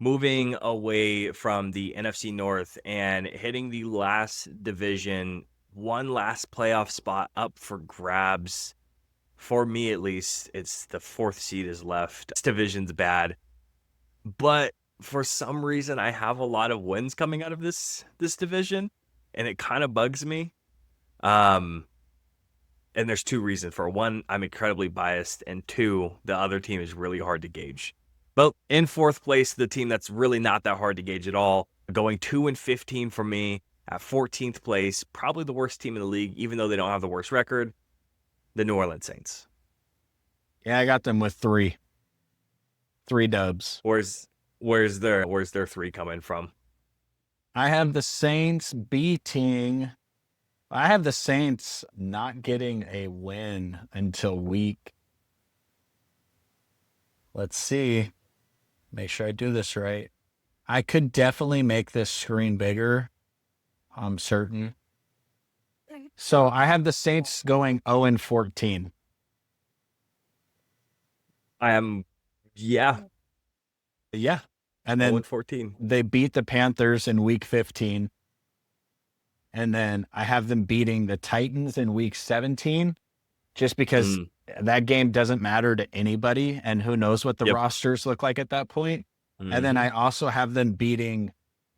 moving away from the NFC North and hitting the last division, one last playoff spot up for grabs. For me, at least, it's the 4th seed is left. This division's bad, but for some reason, I have a lot of wins coming out of this division, and it kind of bugs me. And there's 2 reasons. For one, I'm incredibly biased, and 2, the other team is really hard to gauge. But in 4th place, the team that's really not that hard to gauge at all, going 2-15 for me at 14th place, probably the worst team in the league, even though they don't have the worst record, the New Orleans Saints. Yeah, I got them with 3 dubs. Where's their 3 coming from? I have the Saints not getting a win until week. Let's see. Make sure I do this right. I could definitely make this screen bigger. I'm certain. So I have the Saints going 0-14. Yeah. And then 0-14. they beat the Panthers in week 15. And then I have them beating the Titans in week 17, just because that game doesn't matter to anybody. And who knows what the rosters look like at that point. And then I also have them beating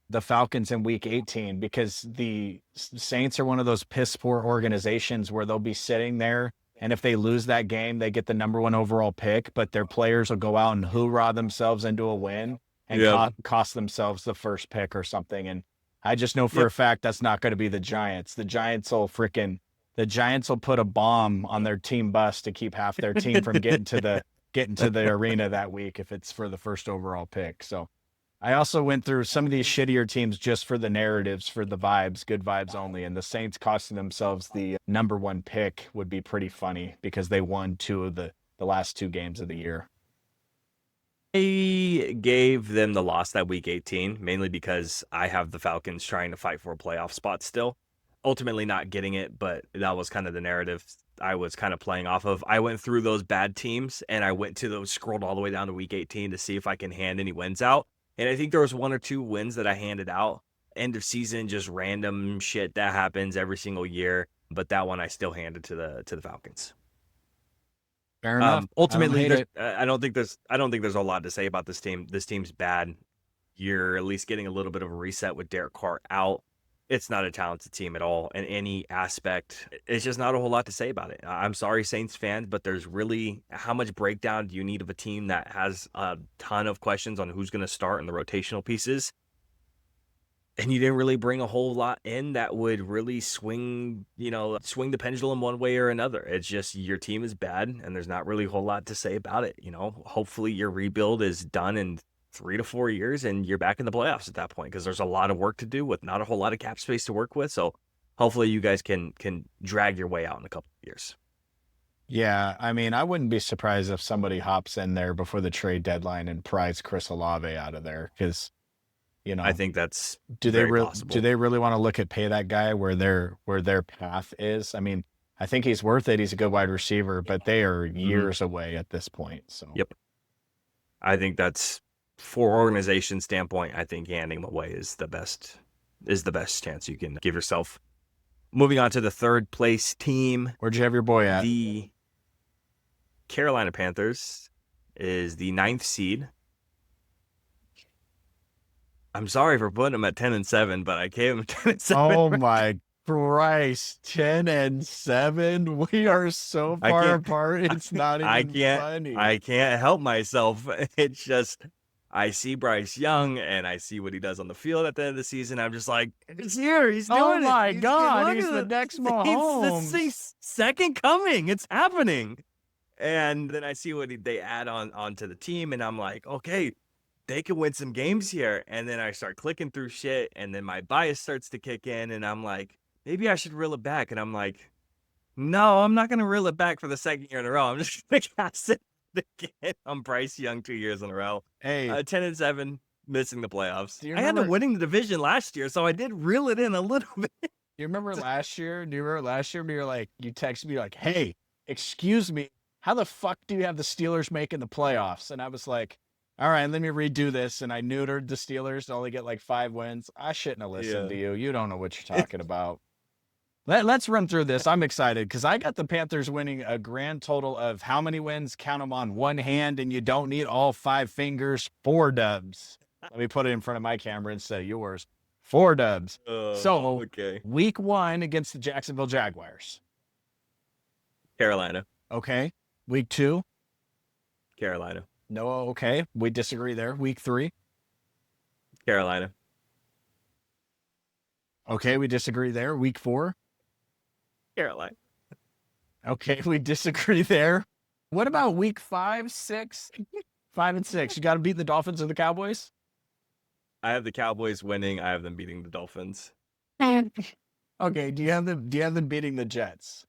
the Falcons in week 18, because the Saints are one of those piss poor organizations where they'll be sitting there, and if they lose that game, they get the number 1 overall pick, but their players will go out and hoorah themselves into a win and cost themselves the first pick or something. And I just know for a fact that's not going to be the Giants. The Giants will put a bomb on their team bus to keep half their team from getting to the arena that week if it's for the first overall pick. So I also went through some of these shittier teams just for the narratives, for the vibes, good vibes only. And the Saints costing themselves the number 1 pick would be pretty funny, because they won 2 of the last 2 games of the year. I gave them the loss that week 18, mainly because I have the Falcons trying to fight for a playoff spot still. Ultimately not getting it, but that was kind of the narrative I was kind of playing off of. I went through those bad teams, and I scrolled all the way down to week 18 to see if I can hand any wins out. And I think there was 1 or 2 wins that I handed out. End of season, just random shit that happens every single year. But that one I still handed to the Falcons. Fair enough. Ultimately, I don't think there's a lot to say about this team. This team's bad. You're at least getting a little bit of a reset with Derek Carr out. It's not a talented team at all in any aspect. It's just not a whole lot to say about it. I'm sorry, Saints fans, but there's really, how much breakdown do you need of a team that has a ton of questions on who's going to start in the rotational pieces? And you didn't really bring a whole lot in that would really swing the pendulum one way or another. It's just your team is bad, and there's not really a whole lot to say about it. Hopefully your rebuild is done in 3 to 4 years, and you're back in the playoffs at that point, because there's a lot of work to do with not a whole lot of cap space to work with. So hopefully you guys can drag your way out in a couple of years. Yeah, I mean, I wouldn't be surprised if somebody hops in there before the trade deadline and pries Chris Olave out of there, because I think that's possible. Do they really want to look at pay that guy where their path is? I mean, I think he's worth it. He's a good wide receiver, but they are years away at this point. So I think that's, for organization standpoint, I think handing him away is the best chance you can give yourself. Moving on to the 3rd place team. Where'd you have your boy at? The Carolina Panthers is the 9th seed. I'm sorry for putting them at 10-7, but I gave them 10-7. Oh my Christ, 10-7. We are so far apart. It's not even funny. I can't help myself. It's just, I see Bryce Young and I see what he does on the field at the end of the season. I'm just like, it's here. He's doing it. Oh my God, he's the next Mahomes. He's second coming. It's happening. And then I see what they add onto the team, and I'm like, okay, they could win some games here. And then I start clicking through shit, and then my bias starts to kick in, and I'm like, maybe I should reel it back. And I'm like, no, I'm not going to reel it back for the 2nd year in a row. I'm just going to cast it again on Bryce Young 2 years in a row. Hey, 10-7, missing the playoffs. I had them winning the division last year, so I did reel it in a little bit. You remember last year? Do you remember last year? You texted me like, hey, excuse me, how the fuck do you have the Steelers making the playoffs? And I was like, All right, let me redo this. And I neutered the Steelers to only get like 5 wins. I shouldn't have listened to you. You don't know what you're talking about. Let's run through this. I'm excited because I got the Panthers winning a grand total of how many wins? Count them on one hand, and you don't need all 5 fingers. 4 dubs. Let me put it in front of my camera instead of yours. 4 dubs. So, okay. week 1 against the Jacksonville Jaguars. Carolina. Okay. Week 2. Carolina. No, okay. We disagree there. Week 3. Carolina. Okay, we disagree there. Week 4. Carolina. Okay, we disagree there. What about week 5, 6? 5 and 6. You got to beat the Dolphins or the Cowboys? I have the Cowboys winning. I have them beating the Dolphins. Okay, do you have them beating the Jets?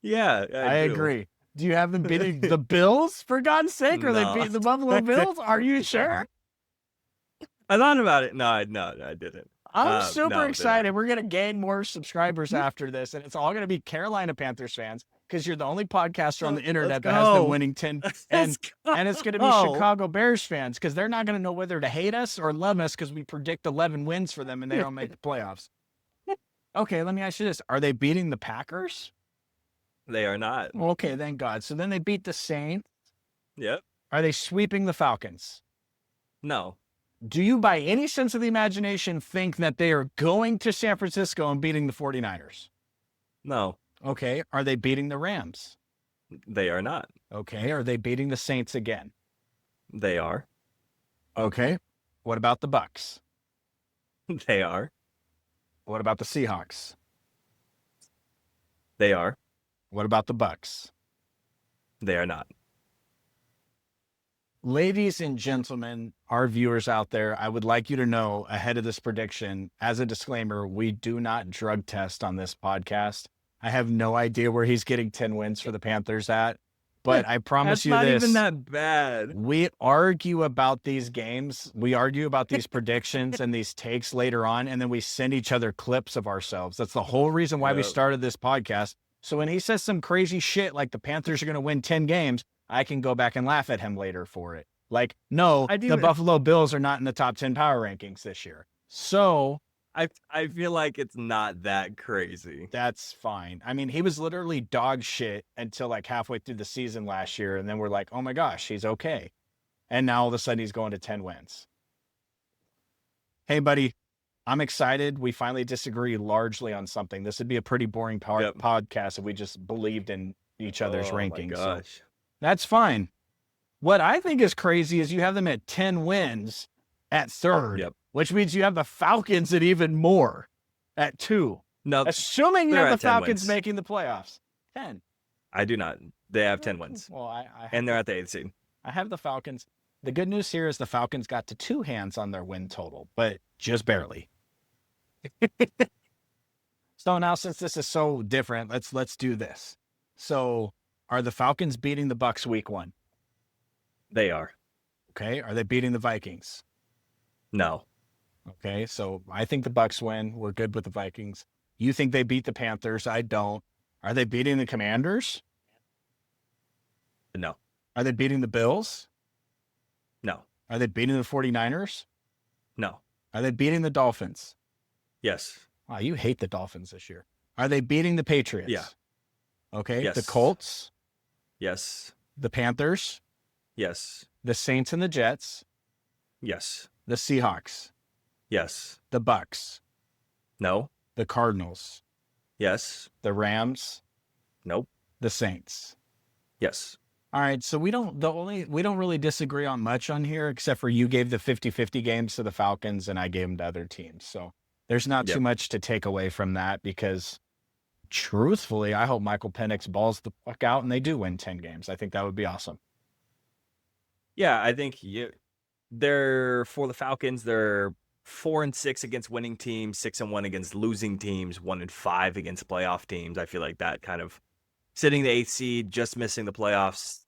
Yeah, I agree. Do you have them beating the Bills, for God's sake? Are they beating the Buffalo Bills? Are you sure? I thought about it. No, I didn't. I'm super excited. We're going to gain more subscribers after this, and it's all going to be Carolina Panthers fans because you're the only podcaster on the internet that has them winning 10. And it's going to be Chicago Bears fans because they're not going to know whether to hate us or love us because we predict 11 wins for them and they don't make the playoffs. Okay, let me ask you this. Are they beating the Packers? They are not. Okay, thank God. So then they beat the Saints. Yep. Are they sweeping the Falcons? No. Do you, by any sense of the imagination, think that they are going to San Francisco and beating the 49ers? No. Okay. Are they beating the Rams? They are not. Okay. Are they beating the Saints again? They are. Okay. What about the Bucks? They are. What about the Seahawks? They are. What about the Bucks? They are not. Ladies and gentlemen, our viewers out there, I would like you to know ahead of this prediction, as a disclaimer, we do not drug test on this podcast. I have no idea where he's getting 10 wins for the Panthers at, but I promise you this. That's not even that bad. We argue about these games. We argue about these predictions and these takes later on, and then we send each other clips of ourselves. That's the whole reason why we started this podcast. So when he says some crazy shit like the Panthers are going to win 10 games, I can go back and laugh at him later for it. Like, no, the Buffalo Bills are not in the top 10 power rankings this year. So I feel like it's not that crazy. That's fine. I mean, he was literally dog shit until like halfway through the season last year. And then we're like, oh my gosh, he's okay. And now all of a sudden he's going to 10 wins. Hey, buddy, I'm excited. We finally disagree largely on something. This would be a pretty boring podcast if we just believed in each other's rankings. Oh my gosh. So that's fine. What I think is crazy is you have them at 10 wins at 3rd, which means you have the Falcons at even more at 2. No, assuming you have the Falcons making the playoffs. 10. I do not. They have 10 wins. Well, and they're at the 8th seed. I have the Falcons. The good news here is the Falcons got to 2 hands on their win total, but just barely. So now, since this is so different, let's do this. So, are the Falcons beating the Bucks week 1? They are. Okay. Are they beating the Vikings? No. Okay. So I think the Bucks win. We're good with the Vikings. You think they beat the Panthers? I don't. Are they beating the Commanders? No. Are they beating the Bills? No. Are they beating the 49ers? No. Are they beating the Dolphins? Yes. Wow, you hate the Dolphins this year. Are they beating the Patriots? Yeah. Okay. Yes. The Colts? Yes. The Panthers? Yes. The Saints and the Jets? Yes. The Seahawks? Yes. The Bucks? No. The Cardinals? Yes. The Rams? Nope. The Saints? Yes. All right, so we don't really disagree on much on here, except for you gave the 50-50 games to the Falcons and I gave them to other teams. So there's not too much to take away from that because truthfully, I hope Michael Penix balls the fuck out and they do win 10 games. I think that would be awesome. Yeah, I think they're for the Falcons. They're 4-6 against winning teams, 6-1 against losing teams, 1-5 against playoff teams. I feel like that kind of sitting the 8th seed, just missing the playoffs.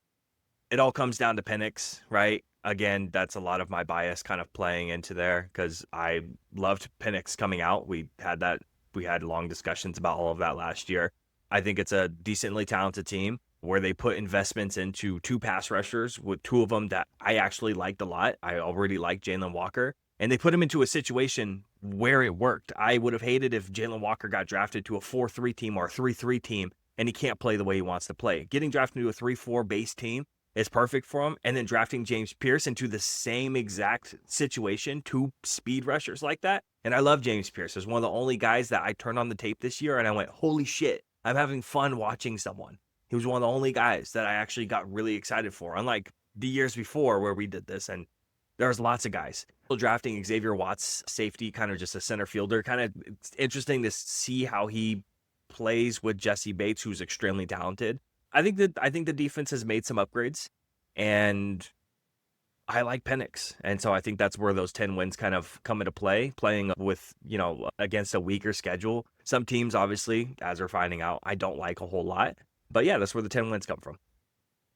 It all comes down to Penix, right? Again, that's a lot of my bias kind of playing into there because I loved Penix coming out. We had long discussions about all of that last year. I think it's a decently talented team. where they put investments into 2 pass rushers with 2 of them that I actually liked a lot. I already liked Jalen Walker, and they put him into a situation where it worked. I would have hated if Jalen Walker got drafted to a 4-3 team or a 3-3 team and he can't play the way he wants to play. Getting drafted to a 3-4 base team is perfect for him, and then drafting James Pierce into the same exact situation, 2 speed rushers like that. And I love James Pierce. He's one of the only guys that I turned on the tape this year and I went, holy shit, I'm having fun watching someone. He was one of the only guys that I actually got really excited for, unlike the years before where we did this. And there's lots of guys. Drafting Xavier Watts, safety, kind of just a center fielder. Kind of it's interesting to see how he plays with Jesse Bates, who's extremely talented. I think the defense has made some upgrades, and I like Penix. And so I think that's where those 10 wins kind of come into play, playing with, against a weaker schedule. Some teams, obviously, as we're finding out, I don't like a whole lot. But yeah, that's where the 10 wins come from.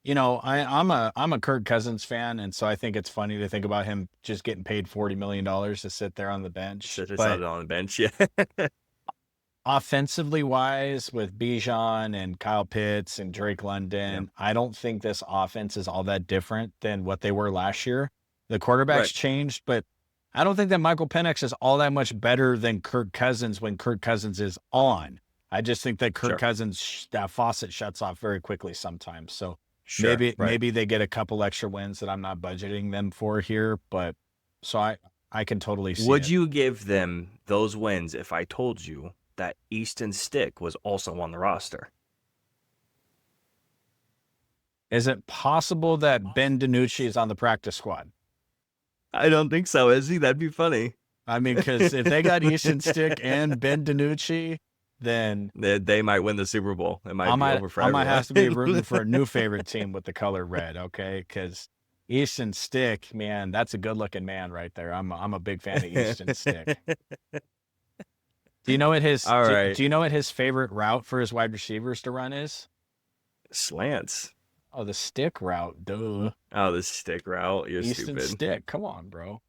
I'm a Kirk Cousins fan, and so I think it's funny to think about him just getting paid $40 million to sit there on the bench. Sit on the bench, yeah. Offensively wise, with Bijan and Kyle Pitts and Drake London, I don't think this offense is all that different than what they were last year. The quarterbacks changed, but I don't think that Michael Penix is all that much better than Kirk Cousins when Kirk Cousins is on. I just think that Kirk Cousins, that faucet shuts off very quickly sometimes. So maybe they get a couple extra wins that I'm not budgeting them for here, but so I can totally see Would you give them those wins if I told you that Easton Stick was also on the roster? Is it possible that Ben DiNucci is on the practice squad? I don't think so, is he? That'd be funny. I mean, because if they got Easton Stick and Ben DiNucci, then they might win the Super Bowl. It might be over for everyone. I might have to be rooting for a new favorite team with the color red, okay? Because Easton Stick, man, that's a good-looking man right there. I'm a big fan of Easton Stick. Do you know what his do you know what his favorite route for his wide receivers to run is? Slants. Oh, the stick route, duh. Oh, the stick route. You're Easton stupid. Stick. Come on, bro.